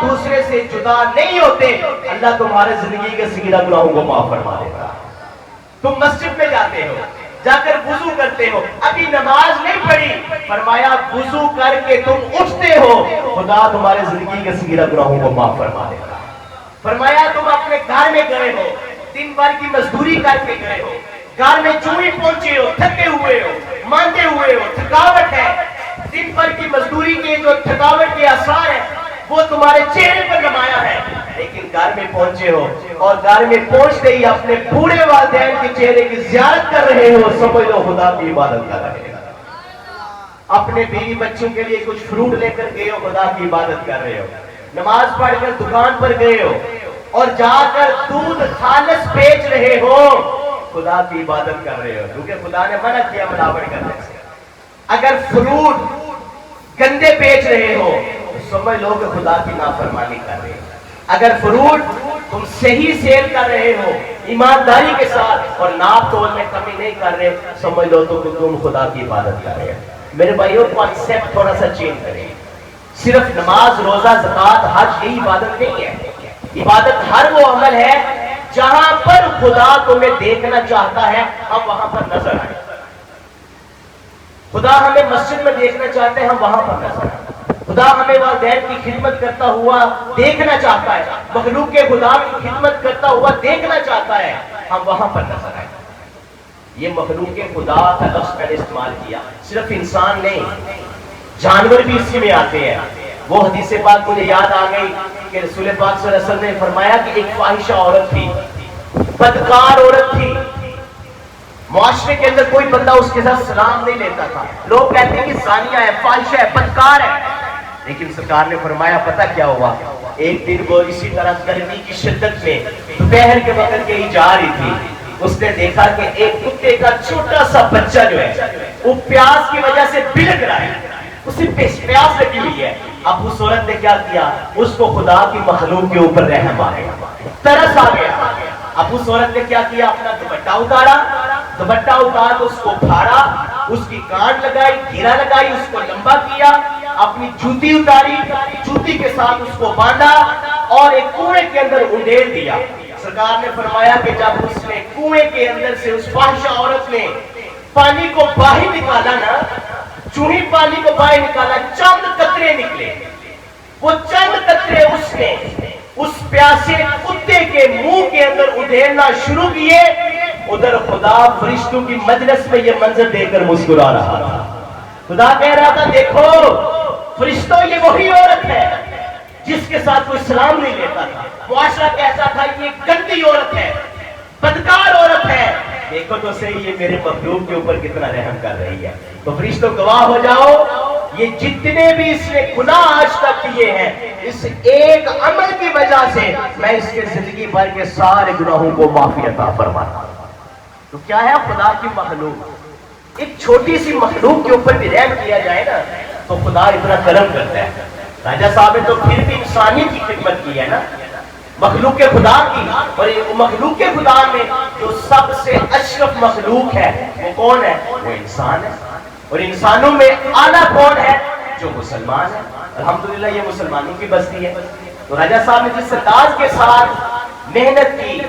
دوسرے سے جدا نہیں ہوتے اللہ تمہارے زندگی کے صغیرہ گناہوں کو معاف فرما دیتا. تم مسجد میں جاتے ہو, جا کر وضو کرتے ہو, ابھی نماز نہیں پڑھی, فرمایا وضو کر کے تم اٹھتے ہو, خدا تمہارے زندگی کے صغیرہ گناہوں کو معاف فرما دیتا. فرمایا تم اپنے گھر میں گئے ہو, دن بھر کی مزدوری کر کے گئے ہو, گھر میں چوں ہی پہنچے ہو, تھکے ہوئے ہو, ماندے ہوئے ہو, تھکاوٹ ہے, دن بھر کی مزدوری کے جو تھکاوٹ کے آثار ہیں وہ تمہارے چہرے پر نمایاں ہے, لیکن گھر میں پہنچے ہو اور گھر میں پہنچتے ہی اپنے بوڑھے والدین کے چہرے کی زیارت کر رہے ہو, سمجھ لو خدا کی عبادت کر رہے ہو. اپنے بیوی بچوں کے لیے کچھ فروٹ لے کر گئے ہو, خدا کی عبادت کر رہے ہو. نماز پڑھ کر دکان پر گئے ہو اور جا کر دودھ خالص بیچ رہے ہو, خدا کی عبادت کر رہے ہو, کیونکہ خدا نے منع کیا ملاوٹ کرنے سے. اگر فروٹ گندے بیچ رہے ہو تو سمجھ لو کہ خدا کی نافرمانی کر رہے ہو. اگر فروٹ تم صحیح سیل کر رہے ہو ایمانداری کے ساتھ اور ناپ تول میں کمی نہیں کر رہے, سمجھ لو تو تم خدا کی عبادت کر رہے ہو. میرے بھائیوں کانسیپٹ تھوڑا سا چینج کریں. صرف نماز, روزہ, زکات, حج یہی عبادت نہیں ہے. عبادت ہر وہ عمل ہے جہاں پر خدا تمہیں دیکھنا چاہتا ہے, ہم وہاں پر نظر آئے. خدا ہمیں مسجد میں دیکھنا چاہتے ہیں, ہم وہاں پر نظر آئے. خدا ہمیں والدین کی خدمت کرتا ہوا دیکھنا چاہتا ہے, مخلوق کے خدا کی خدمت کرتا ہوا دیکھنا چاہتا ہے, ہم وہاں پر نظر آئے. یہ مخلوق کے خدا کا لفظ پہلے استعمال کیا, صرف انسان نہیں, جانور بھی اسی میں آتے ہیں. وہ حدیث پاک مجھے یاد آ گئی کہ رسول پاک صلی اللہ علیہ وسلم نے فرمایا کہ ایک فاحشہ عورت تھی, بدکار عورت تھی, معاشرے کے اندر کوئی بندہ اس کے ساتھ سلام نہیں لیتا تھا. لوگ کہتے ہیں کہ زانیہ ہے, فاحشہ ہے, بدکار ہے. لیکن سرکار نے فرمایا پتہ کیا ہوا, ایک دن وہ اسی طرح گرمی کی شدت میں دوپہر کے وقت کہیں جا رہی تھی, اس نے دیکھا کہ ایک کتے کا چھوٹا سا بچہ جو ہے وہ پیاس کی وجہ سے بلک رہا ہے, اسے پیاس لگی ہوئی ہے. اب اس عورت نے کیا کیا, اس کو خدا کی مخلوق کے اوپر رحم آ گیا, ترس آ گیا. اب اس عورت نے کیا کیا, اپنا دوپٹہ اتارا, دوپٹہ اتار اس کو پھاڑا, اس کی کان لگائی, گھیرا لگائی, اس کو لمبا کیا, اپنی جوتی اتاری, جوتی کے ساتھ اس کو باندھا اور ایک کنویں کے اندر انڈیل دیا. سرکار نے فرمایا کہ جب اس نے کنویں کے اندر سے اس فاحشہ عورت نے پانی کو باہر نکالا نا, چوہی پانی کو باہر نکالا, چند قطرے نکلے. وہ چند قطرے اس نے اس پیاسے کتے کے منہ کے اندر ادھیرنا شروع کیے. ادھر خدا فرشتوں کی مجلس میں یہ منظر دیکھ کر مسکرا رہا تھا. خدا کہہ رہا تھا دیکھو فرشتوں, یہ وہی عورت ہے جس کے ساتھ کوئی سلام نہیں لیتا تھا. معاشرہ کہتا تھا یہ گندی عورت ہے, بدکار عورت ہے, دیکھو تو صحیح یہ میرے مخلوق کے اوپر کتنا رحم کر رہی ہے. تو فرشتوں گواہ ہو جاؤ, یہ جتنے بھی اس نے گناہ آج تک کیے ہیں, اس ایک عمل کی وجہ سے میں اس کے زندگی بھر کے سارے گناہوں کو معافی عطا فرماتا ہوں. تو کیا ہے خدا کی مخلوق, ایک چھوٹی سی مخلوق کے اوپر بھی رحم کیا جائے نا تو خدا اتنا کرم کرتا ہے. راجہ صاحب نے تو پھر بھی انسانیت کی خدمت کی ہے نا, مخلوق کے خدا کی. اور مخلوق کے خدا میں جو سب سے اشرف مخلوق ہے وہ کون ہے, وہ انسان ہے. اور انسانوں میں اعلیٰ کون ہے, جو مسلمان ہے. الحمدللہ یہ مسلمانوں کی بستی ہے. تو راجہ صاحب نے جس انداز کے ساتھ محنت کی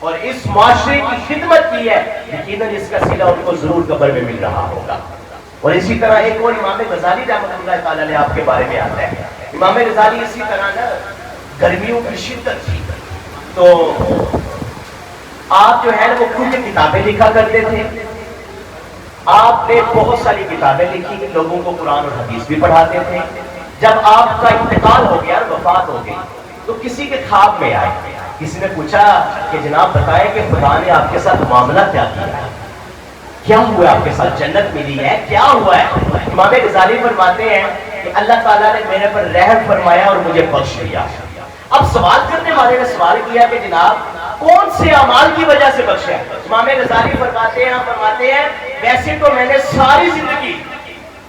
اور اس معاشرے کی خدمت کی ہے, یقیناً اس کا صلہ ان کو ضرور قبر میں مل رہا ہوگا. اور اسی طرح ایک اور امام غزالی رحمۃ اللہ تعالی علیہ آپ کے بارے میں آتا ہے. امام غزالی اسی طرح نا گرمیوں کی شدت تھی تو آپ جو ہے نا وہ خود کتابیں لکھا کرتے تھے. آپ نے بہت ساری کتابیں لکھی, لوگوں کو قرآن اور حدیث بھی پڑھاتے تھے. جب آپ کا انتقال ہو گیا, وفات ہو گئی, تو کسی کے خواب میں آئے, کسی نے پوچھا کہ جناب بتائیں کہ خدا نے آپ کے ساتھ معاملہ کیا کیا ہے, کیا ہوا آپ کے ساتھ, جنت ملی ہے, کیا ہوا ہے. امام غزالی فرماتے ہیں کہ اللہ تعالیٰ نے میرے پر رحم فرمایا اور مجھے بخش دیا. اب سوال کرنے والے نے سوال کیا کہ جناب کون سے اعمال کی وجہ سے بخشا ہے. امام غزالی فرماتے ہیں ویسے تو میں نے ساری زندگی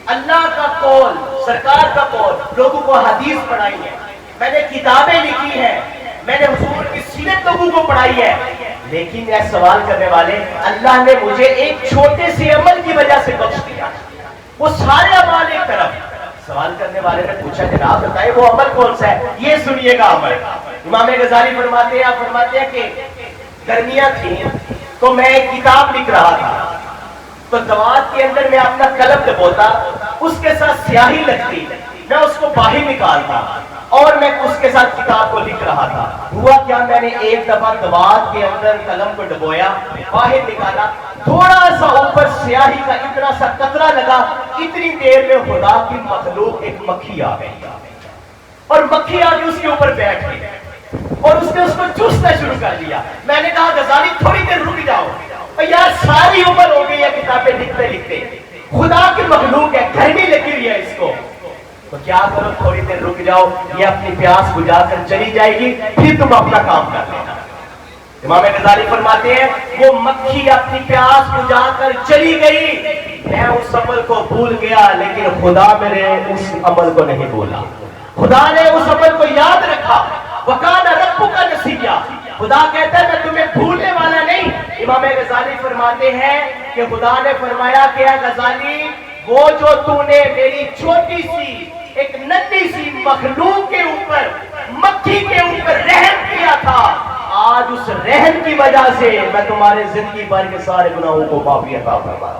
اللہ کا قول, سرکار کا قول, لوگوں کو حدیث پڑھائی ہے, میں نے کتابیں لکھی ہیں, میں نے حضور کی سیرت لوگوں کو پڑھائی ہے, لیکن یہ سوال کرنے والے, اللہ نے مجھے ایک چھوٹے سے عمل کی وجہ سے بخش دیا. وہ سارے اعمال ایک طرف, سوال کرنے والے نے پوچھا جناب بتائیں وہ عمل کون سا ہے؟ یہ سنیے گا عمل۔ امام غزالی فرماتے ہیں کہ گرمیاں تھیں تو میں ایک کتاب لکھ رہا تھا، تو دوات کے اندر میں اپنا قلم دبوتا، اس کے ساتھ سیاہی لگتی، میں اس کو باہر نکالتا اور میں اس کے ساتھ کتاب کو لکھ رہا تھا۔ ہوا کیا، میں نے ایک دفعہ دوات کے اندر قلم کو ڈبویا، باہر نکالا، تھوڑا سا اوپر سیاہی کا اتنا سا قطرہ لگا، اتنی دیر میں خدا کی مخلوق ایک مکھی آ گئی، اور مکھی آ کے اس کے اوپر بیٹھ گئی اور اس نے اس کو چوسنا شروع کر دیا۔ میں نے کہا غزالی تھوڑی دیر رک جاؤ یار، ساری عمر ہو گئی ہے کتابیں لکھتے لکھتے، خدا کی مخلوق ہے، گرمی لگی ہوئی ہے اس کو، تو کیا کرو تھوڑی دیر رک جاؤ، یہ اپنی پیاس بجھا کر چلی جائے گی، پھر تم اپنا کام کر لینا۔ امام غزالی فرماتے ہیں وہ مکھی اپنی پیاس بجھا کر چلی گئی، میں اس عمل کو بھول گیا، لیکن خدا میرے اس عمل کو نہیں بھولا، خدا نے اس عمل کو یاد رکھا۔ وَقَانَ رَبُّكَ نَسِيًّا، خدا کہتا ہے میں تمہیں بھولنے والا نہیں۔ امام غزالی فرماتے ہیں کہ خدا نے فرمایا کہ اے غزالی، وہ جو تو نے میری چھوٹی سی ایک ننھی سی مخلوق کے اوپر، مکھی کے اوپر رحم کیا تھا، آج اس رحم کی وجہ سے میں تمہارے زندگی بھر کے سارے گناہوں کو معافی عطا فرما